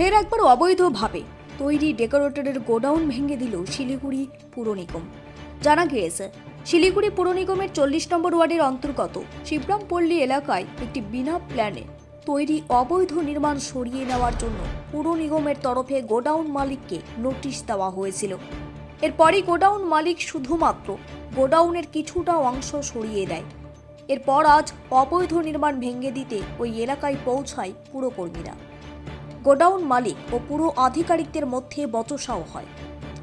ফের একবার অবৈধভাবে তৈরি ডেকোরেটরের গোডাউন ভেঙে দিল শিলিগুড়ি পুর নিগম। জানা গিয়েছে, শিলিগুড়ি পুর নিগমের 40 নম্বর ওয়ার্ডের অন্তর্গত শিবরামপল্লী এলাকায় একটি বিনা প্ল্যানে তৈরি অবৈধ নির্মাণ সরিয়ে নেওয়ার জন্য পুর নিগমের তরফে গোডাউন মালিককে নোটিশ দেওয়া হয়েছিল। এরপরই গোডাউন মালিক শুধুমাত্র গোডাউনের কিছুটা অংশ সরিয়ে দেয়। এরপর আজ অবৈধ নির্মাণ ভেঙে দিতে ওই এলাকায় পৌঁছায় পুরকর্মীরা। গোডাউন মালিক ও পুরো আধিকারিকদের মধ্যে বচসাও হয়।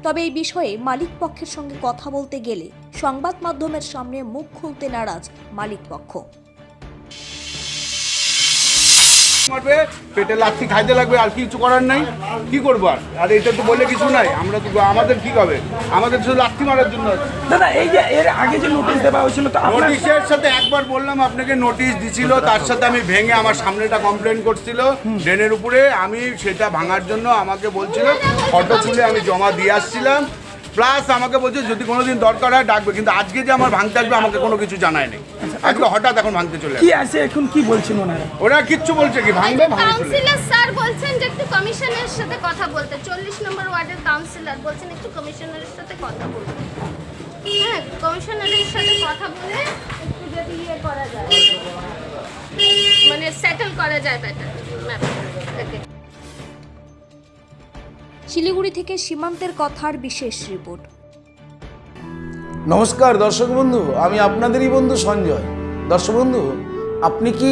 তবে এই বিষয়ে মালিক পক্ষের সঙ্গে কথা বলতে গেলে সংবাদ মাধ্যমের সামনে মুখ খুলতে নারাজ মালিক পক্ষ। মারবে, পেটে লাথি খাইতে লাগবে, আর কিছু করার নাই। কি করবো আর এটা তো বলে কিছু নাই। আমরা তো আমাদের কি হবে, আমাদের শুধু লাথি মারার জন্য। দাদা, এই যে এর আগে যে নোটিশ দেওয়া হয়েছিল, তো নোটিশের সাথে একবার বললাম আপনাকে, নোটিশ দিছিল, তার সাথে আমি ভেঙে আমার সামনেটা কমপ্লেন করছিল ড্রেনের উপরে। আমি সেটা ভাঙার জন্য আমাকে বলছিল ফটো তুলে আমি জমা দিয়ে আসছিলাম, প্লাস আমাকে বলছে যদি কোনোদিন দরকার হয় ডাকবে। কিন্তু আজকে যে আমার ভাঙতে আসবে আমাকে কোনো কিছু জানায় নেই। আজকে হঠাৎ এখন ভাঙতে চলে কি আছে, এখন কি বলছেন ওনারা? ওরা কিচ্ছু বলছে কি ভাঙবে ভাঙবে। কাউন্সিলর স্যার বলছেন যে একটু কমিশনের সাথে কথা বলতে, 40 নম্বর ওয়ার্ডের কাউন্সিলর বলছেন একটু কমিশনারের সাথে কথা বলতে। হ্যাঁ, কমিশনারের সাথে কথা বলে একটু যদি ইয়ে করা যায়, মানে সেটেল করা যায় ব্যাটার ম্যাটারটাকে। শিলিগুড়ি থেকে সীমান্তের কথার বিশেষ রিপোর্ট। নমস্কার দর্শক বন্ধু, আমি আপনাদেরই বন্ধু সঞ্জয়। দর্শক বন্ধু, আপনি কি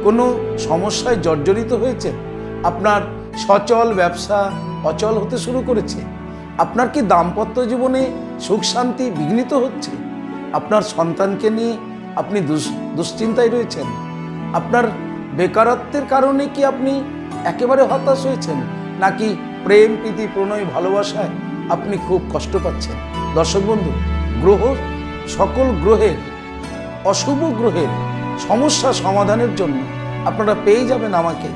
কোনো সমস্যায় জর্জরিত হয়েছেন? আপনার সচল ব্যবসা অচল হতে শুরু করেছে? আপনার কি দাম্পত্য জীবনে সুখ শান্তি বিঘ্নিত হচ্ছে? আপনার সন্তানকে নিয়ে আপনি দুশ্চিন্তায় রয়েছেন? আপনার বেকারত্বের কারণে কি আপনি একেবারে হতাশ হয়েছেন, নাকি প্রেম প্রীতি প্রণয় ভালোবাসায় আপনি খুব কষ্ট পাচ্ছেন? দর্শক বন্ধু, সকল গ্রহের অশুভ গ্রহের সমস্যা সমাধানের জন্য আপনারা পেয়ে যাবেন আমাকে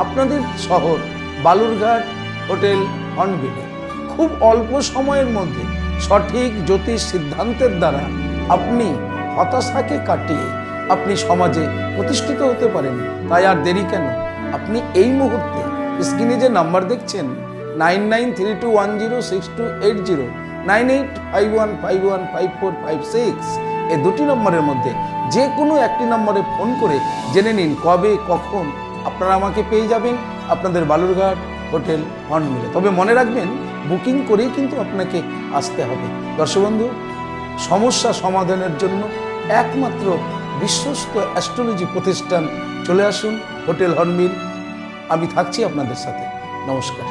আপনাদের শহর বালুরঘাট হোটেল হর্নবিলে। খুব অল্প সময়ের মধ্যে সঠিক জ্যোতিষ সিদ্ধান্তের দ্বারা আপনি হতাশাকে কাটিয়ে আপনি সমাজে প্রতিষ্ঠিত হতে পারেন। তাই আর দেরি কেন, আপনি এই মুহূর্তে স্ক্রিনে যে নাম্বার দেখছেন 9932106280, 9851515456, এই দুটি নম্বরের মধ্যে যে কোনো একটি নম্বরে ফোন করে জেনে নিন কবে কখন আপনারা আমাকে পেয়ে যাবেন আপনাদের বালুরঘাট হোটেল হর্নবিলে। তবে মনে রাখবেন, বুকিং করেই কিন্তু আপনাকে আসতে হবে। দর্শক বন্ধু, সমস্যা সমাধানের জন্য একমাত্র বিশ্বস্ত অ্যাস্ট্রোলজি প্রতিষ্ঠান চলে আসুন হোটেল হর্নবিল। আমি থাকছি আপনাদের সাথে। নমস্কার।